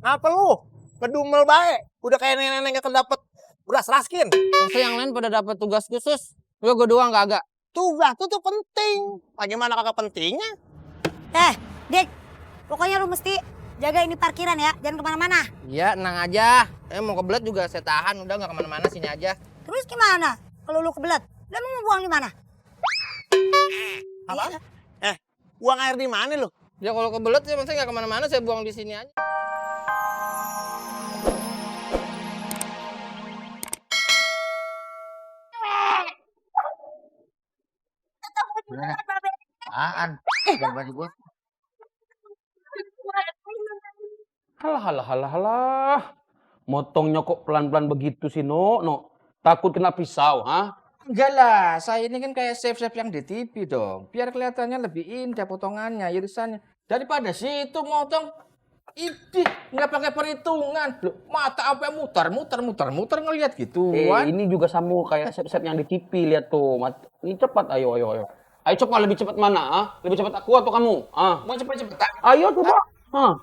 Ngapa lu? Ngedumel bae. Udah kayak nenek-nenek gak dapet beras raskin. Masa yang lain pada dapat tugas khusus? Gue doang kagak. Tugas tuh penting. Bagaimana kagak pentingnya? Dik, pokoknya lu mesti jaga ini parkiran ya, jangan kemana-mana. Iya, tenang aja. Mau kebelet juga saya tahan, udah nggak kemana-mana, sini aja. Terus gimana kalau lu kebelet? Lu mau buang di mana? Apa? Buang air di mana lu? Ya kalau kebelet ya saya nggak kemana-mana, saya buang di sini aja. Apaan? Gambar gua. Halah. Motongnya kok pelan-pelan begitu sih, No? Takut kena pisau, ha? Enggak lah, saya ini kan kayak chef-chef yang di TV dong. Biar kelihatannya lebih indah potongannya, irisannya. Daripada situ motong, idih, nggak pakai perhitungan. Loh, mata apa muter ngelihat gitu. Ini juga sama kayak chef-chef yang di TV, lihat tuh. Ini cepat, ayo. Ayo coba lebih cepat mana, ha? Lebih cepat aku atau kamu? Ah. Mau cepet-cepet tak? Ayo coba. Ha.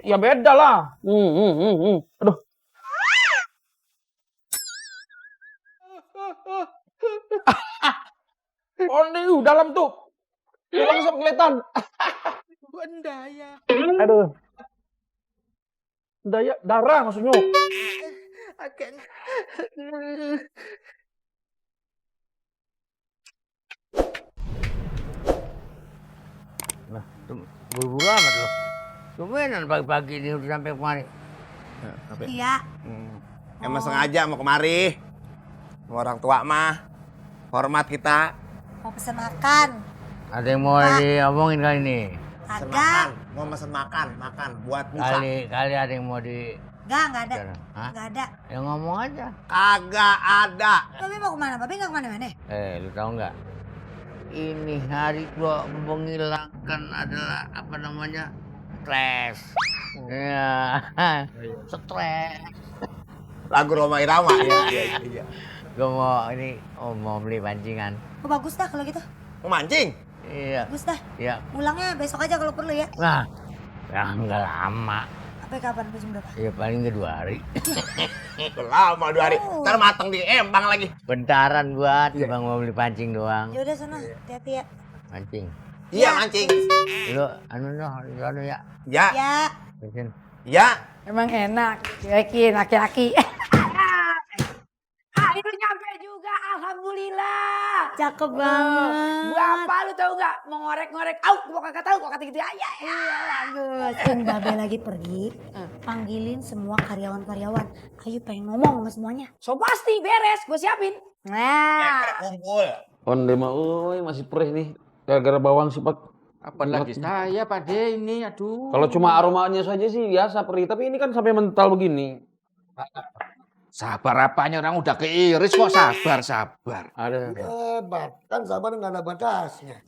Ya beda lah. Aduh. Oh, ini dalam tuh. Tulang bisa kelihatan. Bendaya. Aduh. Darah maksudnya. Akan. Nah, buru-buru amat loh. Tumbenan pagi-pagi ini udah sampai kemari. Iya. Emang sengaja mau kemari. Sama orang tua mah. Hormat kita. Mau pesen makan? Ada yang mau diomongin kali ini? Pesen Agak. makan. Mau pesen makan. Buat buka. Kali ada yang mau di... Enggak ada. Hah? Enggak ada. Ya ngomong aja. Kagak ada. Babe mau kemana? Babe nggak kemana-mana. Lu tahu nggak? Ini hari gua menghilangkan adalah apa namanya? Stres. Ya, stres. Lagu Roma Irama. Iya. Gua mau beli pancingan. Oh bagus dah kalau gitu. Mau mancing? Iya. Bagus dah. Iya. Pulangnya besok aja kalau perlu ya. Nah, ya nggak lama. Sampai kapan? Jam berapa? Ya paling ke 2 hari. Lama 2 hari. Ntar mateng di empang lagi. Bentaran buat, bang mau beli pancing doang. Ya udah sana, hati-hati ya. Pancing. Iya mancing. Lu anu ya. Ya. Ya. Pancing. Ya. Emang enak, yakin laki-laki. Akhirnya nyampe juga, alhamdulillah. Cakep banget. Bapak lu tahu nggak? Mengorek-ngorek, gua kagak tahu, gua kata gitu aja. Iya bagus. Kan Babe lagi pergi, panggilin semua karyawan-karyawan. Ayo pengen ngomong sama semuanya. So pasti beres, gua siapin. Nah, Kumpul. Onde mah, masih perih nih. Gara-gara bawang sifat. Apalagi saya Pade ini, aduh. Kalau cuma aromanya saja sih biasa perih, tapi ini kan sampai mental begini. Sabar apanya, orang udah keiris kok sabar. Ada. Hebat, kan sabar nggak ada batasnya.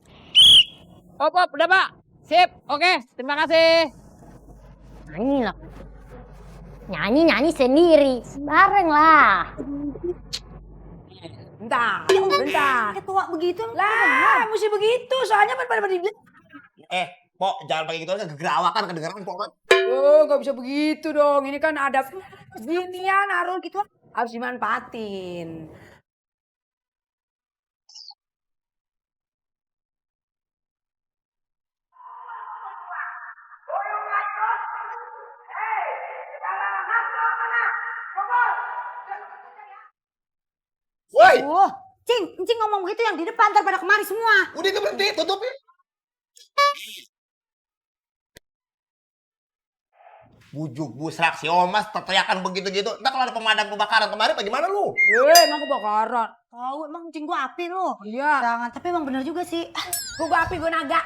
Op, udah Pak. Sip, oke. Terima kasih. Nyanyi sendiri. Bareng lah. bentar. Ketua begitu. Lah, mesti begitu, soalnya pada dibilang. Pok, jangan pakai gitu, kegerawakan kedengeran Pok. Oh, gak bisa begitu dong. Ini kan ada ginian, naruh gitu. Harus dimanfaatin. Woi, Cing ngomong begitu yang di depan ntar pada kemari semua. udah itu berhenti, tutupin. Bujuk busrak si Omas teriakan begitu-gitu. Ntar kalau ada pemadam kebakaran kemarin bagaimana lu? Emang kebakaran. Tahu emang cing gua api lu. Iya. Jangan, tapi emang bener juga sih. Gua api, gua naga.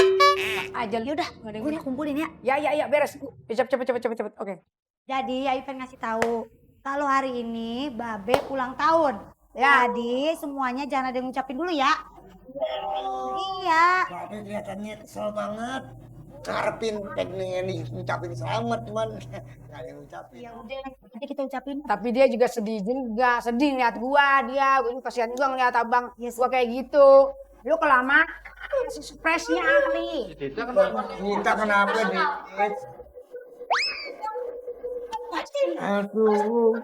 Aja. Yaudah, gue kumpulin ya. Ya, beres. Cepet. Oke. Jadi Ayu pengen ngasih tahu kalau hari ini Babe ulang tahun. Ya. Jadi semuanya jangan ada yang ngucapin dulu ya. Iya. Tapi kelihatannya kesel banget. Ngarepin pengen ngucapin selamat cuman nggak ada yang ngucapin. Ya udah, nanti kita ucapin. Tapi dia juga sedih ngeliat gua Gua kasihan juga ngeliat abang Yes. gua kayak gitu. Lu kelamaan stresnya ahli. Minta kenapa di Aduh.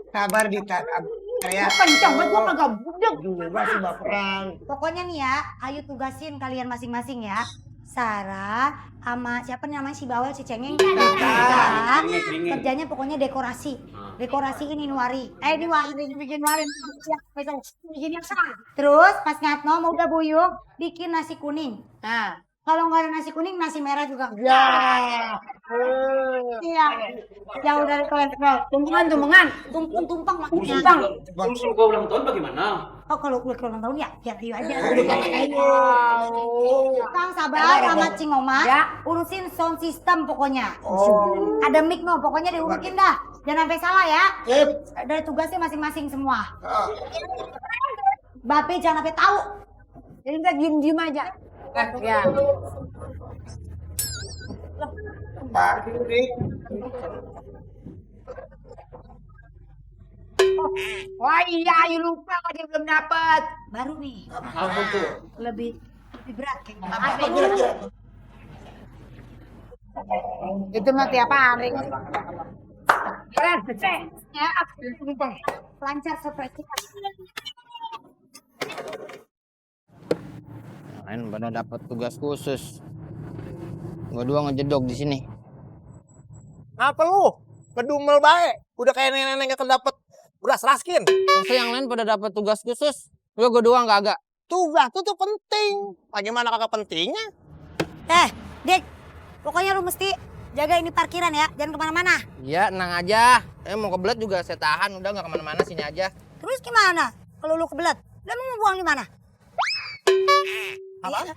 Sabar Dita. Ya. Kencang banget gua kagak budek. Juga sih baperan. Pokoknya nih ya, ayo tugasin kalian masing-masing ya. Sarah sama siapa namanya si Bawel si Cengeng. Kita kerjanya pokoknya dekorasi. Dekorasi ini Nuari. Bikin Nuari. Bikin yang sama. Terus pas Ngatno mau udah buyung, bikin nasi kuning. Nah, kalau nggak ada nasi kuning, nasi merah juga. Ya. Iya. Jauh dari kolesterol. Tumpengan. Tumpang maksudnya. Tumpang. Urusan gua ulang tahun bagaimana? Oh kalau ulang tahun ya, biar ayo aja. Kang Sabar sama Cing Oma, Ya. urusin sound system pokoknya. Ada mic no, pokoknya diurutin dah. Jangan sampai salah ya. Sip. Dari tugasnya masing-masing semua. Ah. Bape jangan sampai tahu. Jadi kita diem aja. Ya. Pak Dik. Wah iya, ayo lupa dia belum dapat. Baru nih. Apa tuh? Lebih berat kayaknya. Apa kira-kira? Itu mah tiap hari. Keren, ya, tumpang. Lancar surprise kita. Lain pada dapat tugas khusus. Gua dua ngejedok di sini. Apa lu? Ngedumel bae. Udah kayak nenek-nenek gak dapet beras raskin. Masa yang lain pada dapat tugas khusus? Gua doang kagak. Tugas tuh penting. Bagaimana kakak pentingnya? Dik, pokoknya lu mesti jaga ini parkiran ya, jangan kemana-mana. Iya, tenang aja. Mau kebelet juga saya tahan, udah nggak kemana-mana sini aja. Terus gimana? Kalau lu kebelet, lu mau buang di mana? Apa?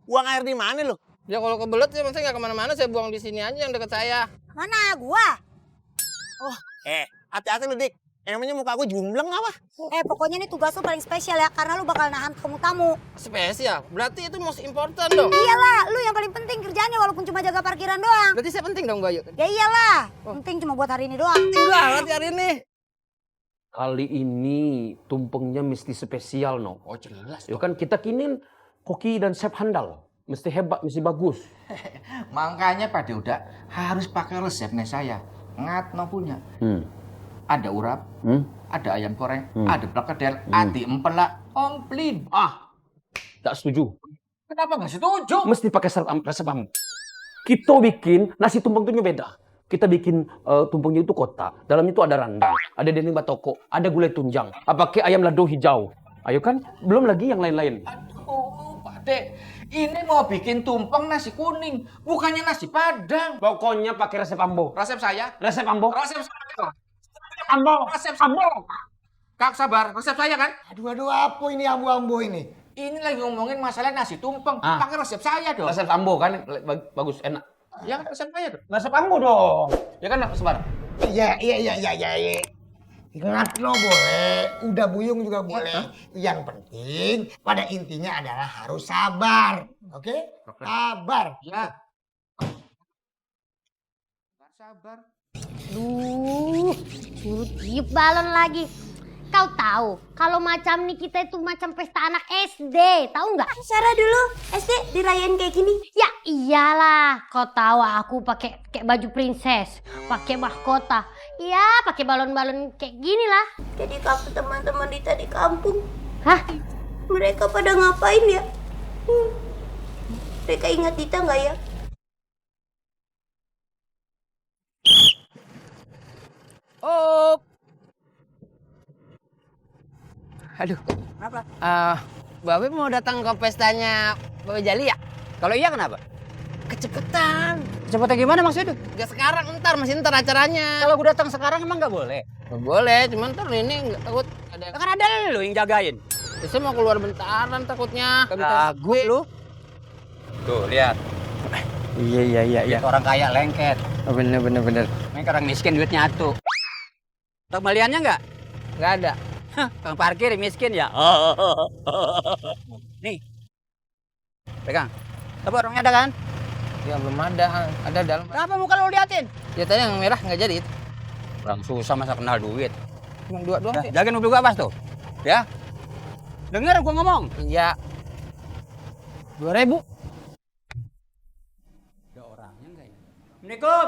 Buang air di mana lu? Ya kalau kebelet ya maksudnya nggak kemana-mana, saya buang di sini aja yang deket saya. Mana gua? Hati-hati lu Dik. Emangnya muka gue jumbleng apa? Pokoknya ini tugas lu paling spesial ya, karena lu bakal nahan tamu-tamu. Spesial? Berarti itu most important dong. Iyalah, lu yang paling penting kerjanya walaupun cuma jaga parkiran doang. Berarti saya penting dong Bayu. Ya iyalah, penting cuma buat hari ini doang. Enggak, berarti hari ini. Kali ini tumpengnya mesti spesial no. Oh jelas. Ya kan kita kinin koki dan chef handal. Mesti hebat, mesti bagus. Makanya Pak Uda harus pakai resepnya saya. Ngatno punya. Ada urap, ada ayam goreng, ada perkedel, ati empelak, komplit. Tak setuju. Kenapa nggak setuju? Mesti pakai resep kamu. Kita bikin nasi tumpeng itu beda. Kita bikin tumpengnya itu kotak. Dalamnya itu ada rendang, ada dendeng batoko, ada gulai tunjang, pakai ayam lado hijau. Ayo kan, belum lagi yang lain-lain. Aduh, Pak Dek, ini mau bikin tumpeng nasi kuning, bukannya nasi padang. Pokoknya pakai resep ambo. Resep saya, Resep ambo. resep saya, Ambo. resep ambo. Kak Sabar, resep saya kan? Aduh, apa ini ambo-ambo ini? Ini lagi ngomongin masalah nasi tumpeng, pakai resep saya dong. Resep ambo kan bagus, enak. Ya kan resep saya dong. Resep ambo dong. Ya kan, Sabar? Iya. Ingat lo boleh, udah buyung juga boleh. Yang penting pada intinya adalah harus sabar. Oke? Sabar. Ya. Sabar. Duh, suruh tiup balon lagi. Kau tahu, kalau macam nih kita itu macam pesta anak SD, tahu nggak? Sarah dulu, SD dirayain kayak gini. Ya iyalah, kau tahu aku pakai baju princess, pakai mahkota, ya pakai balon-balon kayak gini lah. Jadi kamu teman-teman Dita di kampung, Hah? mereka pada ngapain ya? Mereka ingat Dita nggak ya? Oh. Aduh. Kenapa? Babe mau datang ke pestanya Babe Jali ya? Kalau iya kenapa? Kecepetan. Cepetnya gimana maksudnya? Gak sekarang, masih ntar acaranya. Kalau gue datang sekarang emang nggak boleh. Nggak boleh, cuman ntar ini nggak takut ada. Kan ada lu yang jagain. Saya mau keluar bentaran takutnya. Ragu lu. Tuh lihat. Iya. Orang kaya lengket. Oh, bener. Ini orang miskin duitnya atuh. Untuk kembaliannya nggak? Nggak ada. Kang parkir miskin ya. Nih. Pegang. Coba orangnya ada kan? Ya belum ada. Ada dalam. Kenapa muka lu liatin? Ya tadi yang merah nggak jadi. Orang susah masa kenal duit. Cuma dua doang sih. Jagain mobil gua pas tuh. Ya. Dengar gua ngomong. Iya. 2.000. Ada orangnya enggak ya? Assalamualaikum.